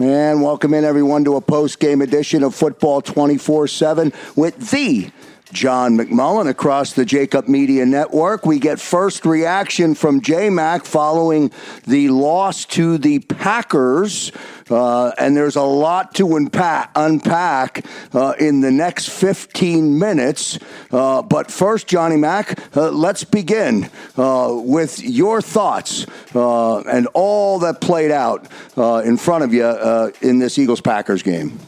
And welcome in, everyone, to a post-game edition of Football 24/7 with the John McMullen across the Jacob Media Network. We get first reaction from J-Mac following the loss to the Packers. And there's a lot to unpack in the next 15 minutes. But first, Johnny Mac, let's begin with your thoughts and all that played out in front of you in this Eagles-Packers game.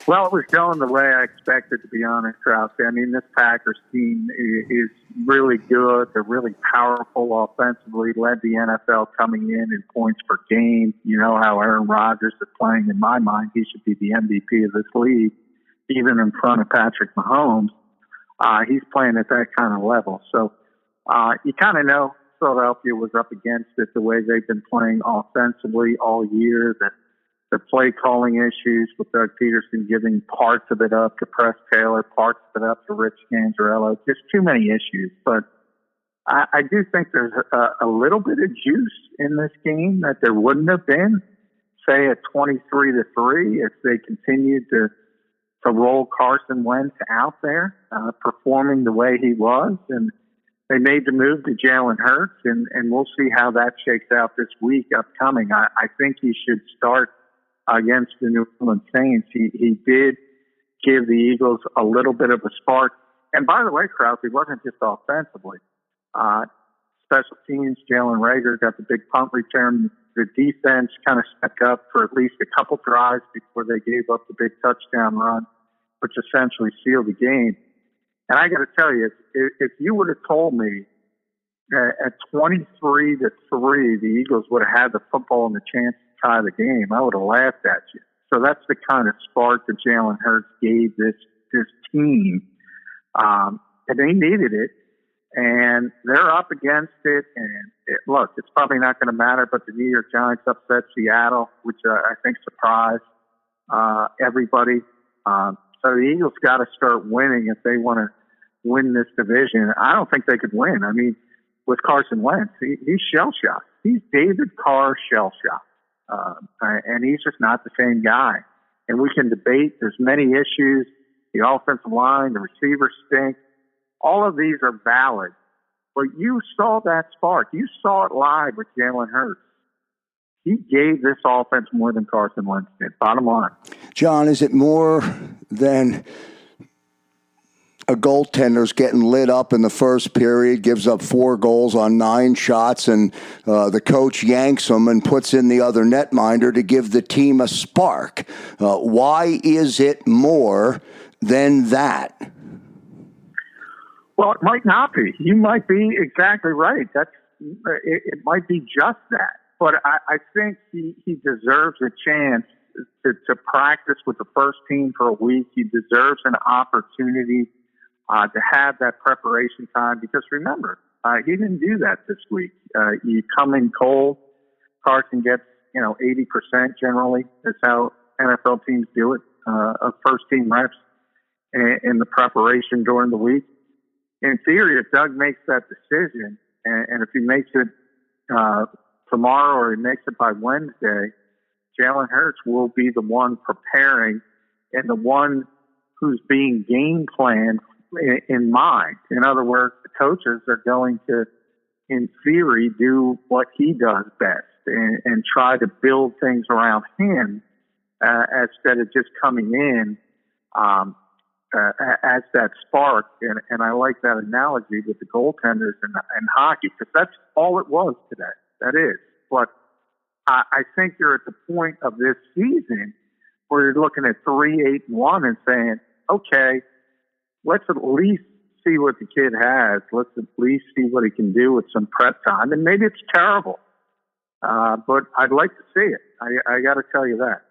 Well, it was going the way I expected, to be honest, Krause. I mean, this Packers team is really good. They're really powerful offensively, led the NFL coming in points per game. You know how Aaron Rodgers is playing. In my mind, he should be the MVP of this league, even in front of Patrick Mahomes. He's playing at that kind of level. So you kind of know Philadelphia was up against it the way they've been playing offensively all year, that the play calling issues with Doug Peterson giving parts of it up to Press Taylor, parts of it up to Rich Scangarello. Just too many issues. But I do think there's a little bit of juice in this game that there wouldn't have been, say, at 23-3 if they continued to roll Carson Wentz out there, performing the way he was. And they made the move to Jalen Hurts, and we'll see how that shakes out this week upcoming. I think he should start against the New Orleans Saints. He did give the Eagles a little bit of a spark. And by the way, Krause, he wasn't just offensively. Special teams, Jalen Reagor got the big punt return. The defense kind of stepped up for at least a couple drives before they gave up the big touchdown run, which essentially sealed the game. And I got to tell you, if you would have told me at 23-3, the Eagles would have had the football and the chance to tie the game, I would have laughed at you. So that's the kind of spark that Jalen Hurts gave this team. And they needed it. And they're up against it. And look, it's probably not going to matter, but the New York Giants upset Seattle, which I think surprised everybody. So the Eagles got to start winning if they want to win this division. I don't think they could win. I mean, with Carson Wentz, he's shell-shocked. He's David Carr shell-shocked. And he's just not the same guy. And we can debate. There's many issues. The offensive line, the receivers stink. All of these are valid. But you saw that spark. You saw it live with Jalen Hurts. He gave this offense more than Carson Wentz did. Bottom line. John, is it more than a goaltender's getting lit up in the first period, gives up 4 goals on 9 shots, and the coach yanks him and puts in the other netminder to give the team a spark? Why is it more than that? Well, it might not be. You might be exactly right. It might be just that. But I think he deserves a chance to practice with the first team for a week. He deserves an opportunity to have that preparation time. Because remember, he didn't do that this week. You come in cold. Carson gets 80% generally. That's how NFL teams do it. Of first team reps in the preparation during the week. In theory, if Doug makes that decision, and if he makes it tomorrow or he makes it by Wednesday, Jalen Hurts will be the one preparing and the one who's being game planned in mind. In other words, the coaches are going to, in theory, do what he does best and try to build things around him instead of just coming in as that spark. And I like that analogy with the goaltenders and hockey, because that's all it was today. That is. But I think you're at the point of this season where you're looking at 3-8-1 and saying, okay, let's at least see what the kid has. Let's at least see what he can do with some prep time. And maybe it's terrible, but I'd like to see it. I got to tell you that.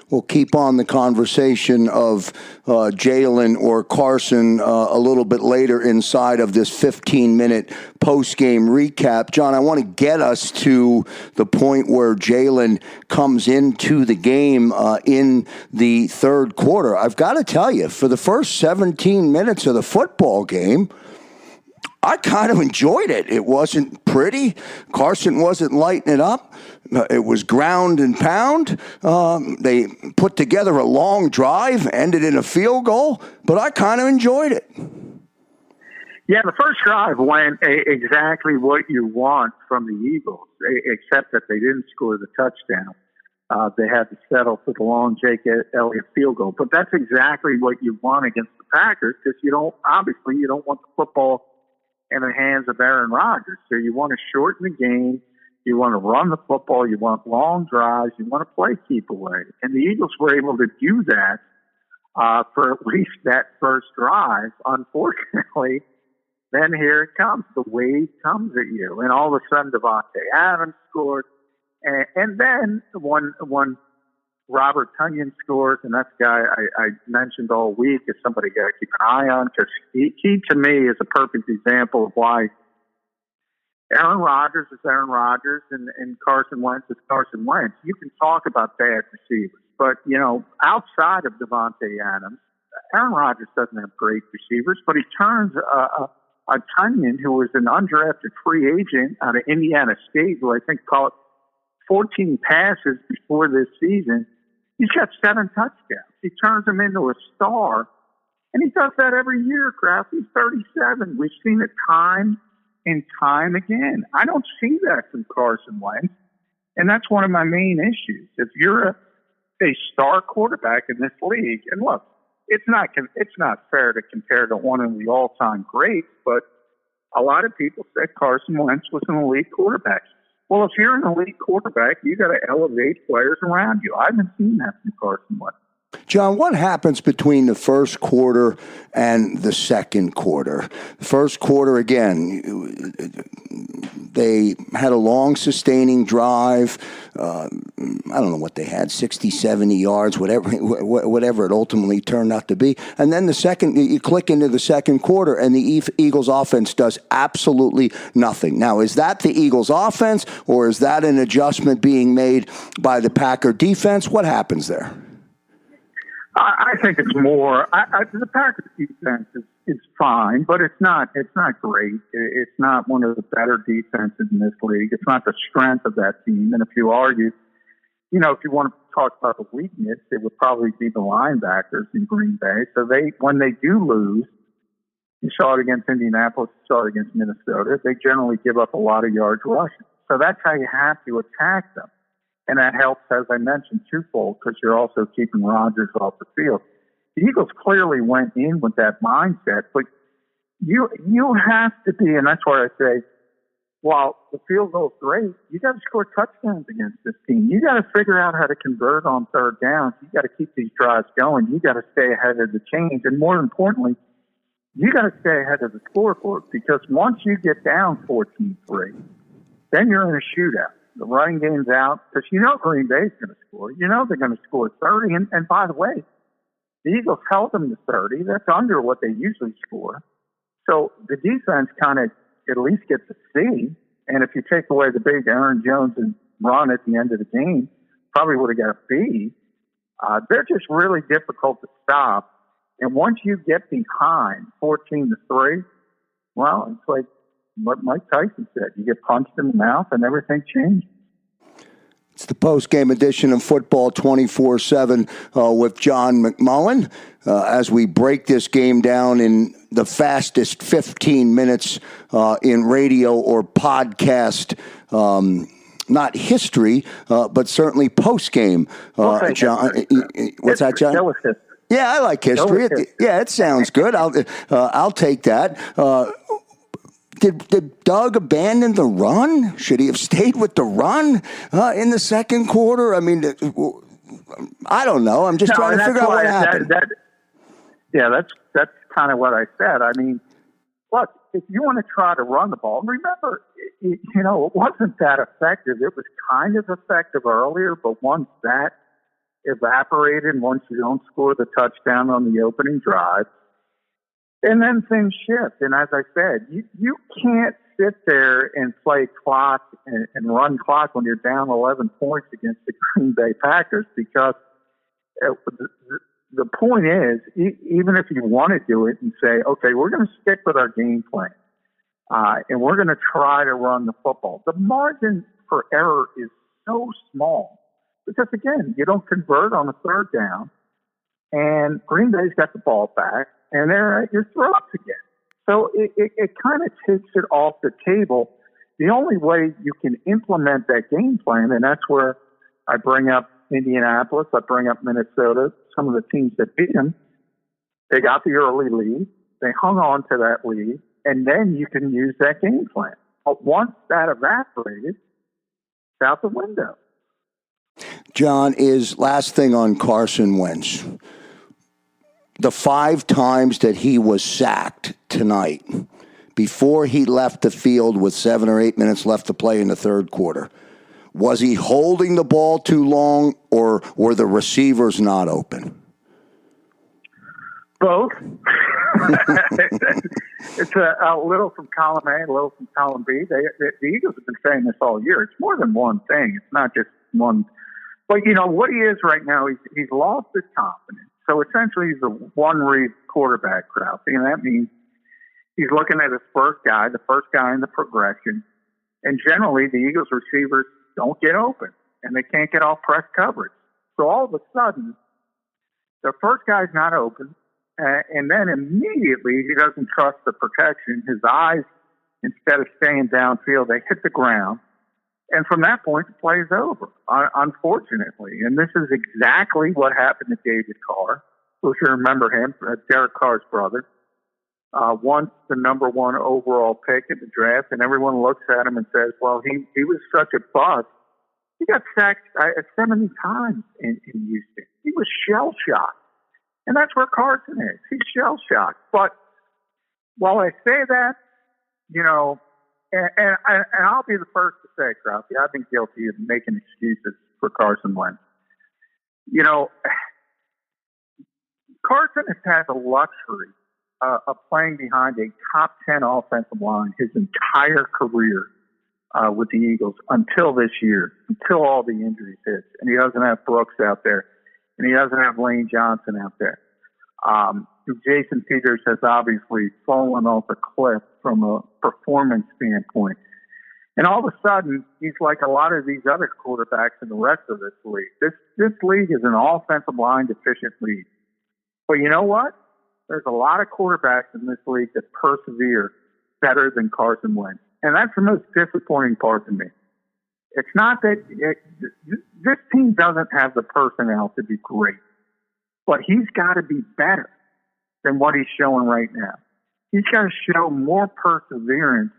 We'll keep on the conversation of Jalen or Carson a little bit later inside of this 15-minute post-game recap. John, I want to get us to the point where Jalen comes into the game in the third quarter. I've got to tell you, for the first 17 minutes of the football game, I kind of enjoyed it. It wasn't pretty. Carson wasn't lighting it up. It was ground and pound. They put together a long drive, ended in a field goal, but I kind of enjoyed it. Yeah, the first drive went exactly what you want from the Eagles, except that they didn't score the touchdown. They had to settle for the long Jake Elliott field goal. But that's exactly what you want against the Packers, because you don't want the football in the hands of Aaron Rodgers. So you want to shorten the game. You want to run the football. You want long drives. You want to play keep away. And the Eagles were able to do that for at least that first drive. Unfortunately, then here it comes. The wave comes at you. And all of a sudden, Devontae Adams scored. And then when Robert Tonyan scores, and that's a guy I mentioned all week as somebody you got to keep an eye on, because he, to me, is a perfect example of why Aaron Rodgers is Aaron Rodgers and Carson Wentz is Carson Wentz. You can talk about bad receivers, but, outside of Devontae Adams, Aaron Rodgers doesn't have great receivers, but he turns a Tonyan, who was an undrafted free agent out of Indiana State, who I think caught 14 passes before this season. He's got 7 touchdowns. He turns him into a star, and he does that every year, Kraft. He's 37. We've seen it time and time again. I don't see that from Carson Wentz, and that's one of my main issues. If you're a star quarterback in this league, and look, it's not fair to compare to one of the all-time greats, but a lot of people said Carson Wentz was an elite quarterback. Well, if you're an elite quarterback, you got to elevate players around you. I haven't seen that from Carson Wentz. John, what happens between the first quarter and the second quarter? First quarter, again, they had a long sustaining drive. I don't know what they had, 60, 70 yards, whatever it ultimately turned out to be. And then you click into the second quarter, and the Eagles offense does absolutely nothing. Now, is that the Eagles offense, or is that an adjustment being made by the Packer defense? What happens there? I think it's more. The Packers defense is fine, but it's not great. It's not one of the better defenses in this league. It's not the strength of that team. And if you argue, if you want to talk about the weakness, it would probably be the linebackers in Green Bay. So when they do lose, you saw it against Indianapolis, you saw it against Minnesota, they generally give up a lot of yards rushing. So that's how you have to attack them. And that helps, as I mentioned, twofold, because you're also keeping Rodgers off the field. The Eagles clearly went in with that mindset, but you have to be, and that's why I say, while the field goal is great, you got to score touchdowns against this team. You got to figure out how to convert on third downs. You got to keep these drives going. You got to stay ahead of the chains, and more importantly, you got to stay ahead of the scoreboard, because once you get down 14-3, then you're in a shootout. The running game's out, because Green Bay's going to score. They're going to score 30. And by the way, the Eagles held them to 30. That's under what they usually score. So the defense kind of at least gets a C. And if you take away the big Aaron Jones and run at the end of the game, probably would have got a B. They're just really difficult to stop. And once you get behind 14-3, well, it's like what Mike Tyson said. You get punched in the mouth and everything changes. It's the post-game edition of Football 24/7 with John McMullen as we break this game down in the fastest 15 minutes in radio or podcast, not history, but certainly post-game. John, what's that, John? That was history. Yeah, I like history. It sounds good. I'll take that. Did Doug abandon the run? Should he have stayed with the run in the second quarter? I mean, I don't know. I'm just trying to figure out what happened. That's kind of what I said. I mean, look, if you want to try to run the ball, remember, it wasn't that effective. It was kind of effective earlier, but once that evaporated, and once you don't score the touchdown on the opening drive, and then things shift. And as I said, you can't sit there and play clock and run clock when you're down 11 points against the Green Bay Packers, because the point is, even if you want to do it and say, okay, we're going to stick with our game plan. and we're going to try to run the football. The margin for error is so small because, again, you don't convert on a third down, and Green Bay's got the ball back, and they're at your throats again. So it kind of takes it off the table. The only way you can implement that game plan, and that's where I bring up Indianapolis, I bring up Minnesota, some of the teams that beat them, they got the early lead, they hung on to that lead, and then you can use that game plan. But once that evaporated, it's out the window. John, is last thing on Carson Wentz. The 5 times that he was sacked tonight, before he left the field with 7 or 8 minutes left to play in the third quarter, was he holding the ball too long, or were the receivers not open? Both. It's a little from column A, a little from column B. The Eagles have been saying this all year. It's more than one thing. It's not just one. But, you know, what he is right now, he's lost his confidence. So essentially he's a one-read quarterback, Krause. And that means he's looking at his first guy, the first guy in the progression. And generally the Eagles receivers don't get open, and they can't get off press coverage. So all of a sudden, the first guy's not open, and then immediately he doesn't trust the protection. His eyes, instead of staying downfield, they hit the ground. And from that point, the play is over, unfortunately. And this is exactly what happened to David Carr. If you remember him, Derek Carr's brother. Once the number 1 overall pick in the draft, and everyone looks at him and says, well, he was such a bust. He got sacked 70 times in Houston. He was shell-shocked. And that's where Carson is. He's shell-shocked. But while I say that, you know, and I'll be the first to say, Krause, I've been guilty of making excuses for Carson Wentz. You know, Carson has had the luxury of playing behind a top 10 offensive line his entire career with the Eagles until this year, until all the injuries hit. And he doesn't have Brooks out there, and he doesn't have Lane Johnson out there. Jason Peters has obviously fallen off a cliff from a performance standpoint. And all of a sudden, he's like a lot of these other quarterbacks in the rest of this league. This league is an offensive line deficient league. But you know what? There's a lot of quarterbacks in this league that persevere better than Carson Wentz. And that's the most disappointing part to me. It's not that this team doesn't have the personnel to be great, but he's got to be better than what he's showing right now. He's got to show more perseverance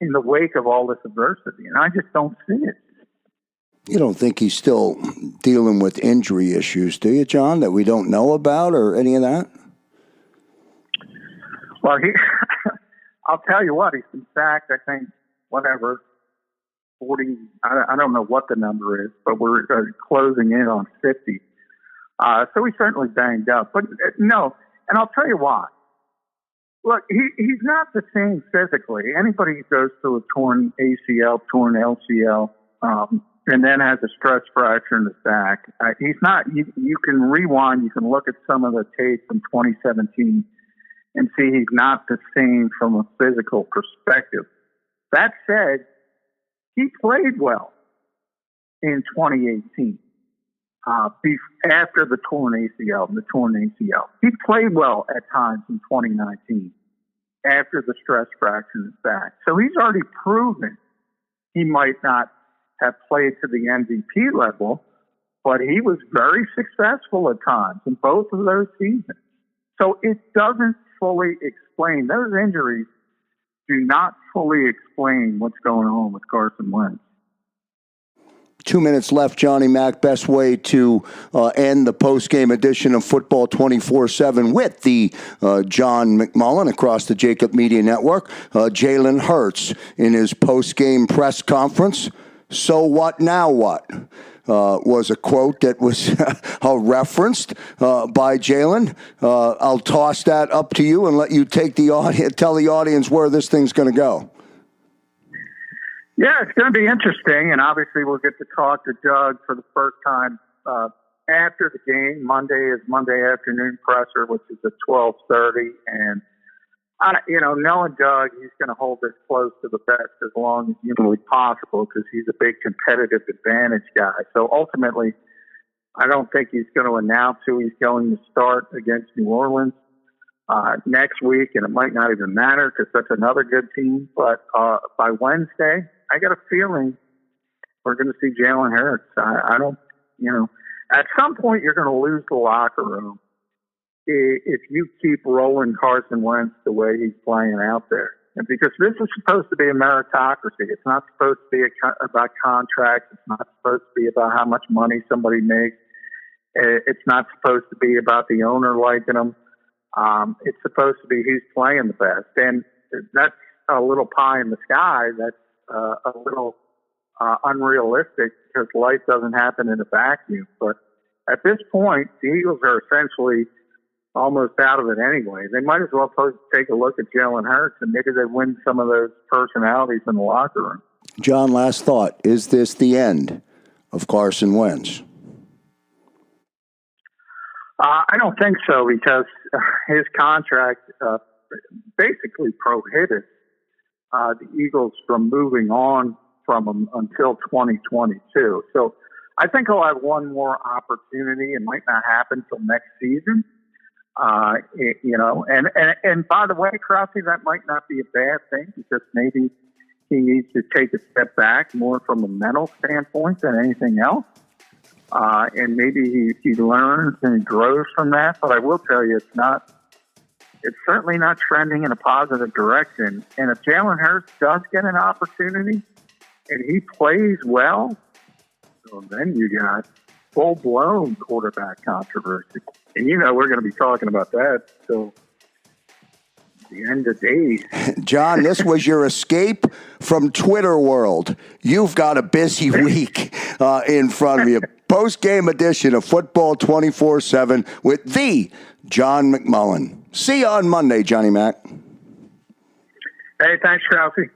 in the wake of all this adversity, and I just don't see it. You don't think he's still dealing with injury issues, do you, John, that we don't know about or any of that? Well, I'll tell you what, he's been sacked, I think, 40, I don't know what the number is, but we're closing in on 50. So he's certainly banged up. But no, and I'll tell you why. Look, he's not the same physically. Anybody who goes through a torn ACL, torn LCL, and then has a stress fracture in the back, he's not, you can rewind, you can look at some of the tape from 2017 and see he's not the same from a physical perspective. That said, he played well in 2018 after the torn ACL. He played well at times in 2019 after the stress fracture in his back. So he's already proven he might not have played to the MVP level, but he was very successful at times in both of those seasons. So it doesn't fully explain. Those injuries do not fully explain what's going on with Carson Wentz. 2 minutes left, Johnny Mac. Best way to end the post-game edition of Football 24/7 with the John McMullen across the Jacob Media Network. Jalen Hurts in his post-game press conference. So what, now what? Was a quote that was referenced by Jalen. I'll toss that up to you and let you take tell the audience where this thing's going to go. Yeah, it's going to be interesting, and obviously we'll get to talk to Doug for the first time after the game. Monday is Monday afternoon presser, which is at 12:30, and Knowing Doug, he's going to hold this close to the vest as long as humanly possible because he's a big competitive advantage guy. So ultimately, I don't think he's going to announce who he's going to start against New Orleans next week, and it might not even matter because that's another good team. But by Wednesday, I got a feeling we're going to see Jalen Hurts. I don't, at some point you're going to lose the locker room if you keep rolling Carson Wentz the way he's playing out there. And because this is supposed to be a meritocracy. It's not supposed to be about contracts. It's not supposed to be about how much money somebody makes. It's not supposed to be about the owner liking them. It's supposed to be who's playing the best. And that's a little pie in the sky. That's a little unrealistic because life doesn't happen in a vacuum. But at this point, the Eagles are essentially almost out of it anyway. They might as well take a look at Jalen Hurts and maybe they win some of those personalities in the locker room. John, last thought. Is this the end of Carson Wentz? I don't think so because his contract basically prohibits the Eagles from moving on from him until 2022. So I think he'll have one more opportunity. It might not happen till next season. And by the way, Krause, that might not be a bad thing because maybe he needs to take a step back more from a mental standpoint than anything else. And maybe he learns and he grows from that. But I will tell you, it's certainly not trending in a positive direction. And if Jalen Hurts does get an opportunity and he plays well, well, then you got full-blown quarterback controversy. And we're going to be talking about that till the end of days. John, this was your escape from Twitter world. You've got a busy week in front of you. Post-game edition of Football 24/7 with the John McMullen. See you on Monday, Johnny Mac. Hey, thanks, Krause.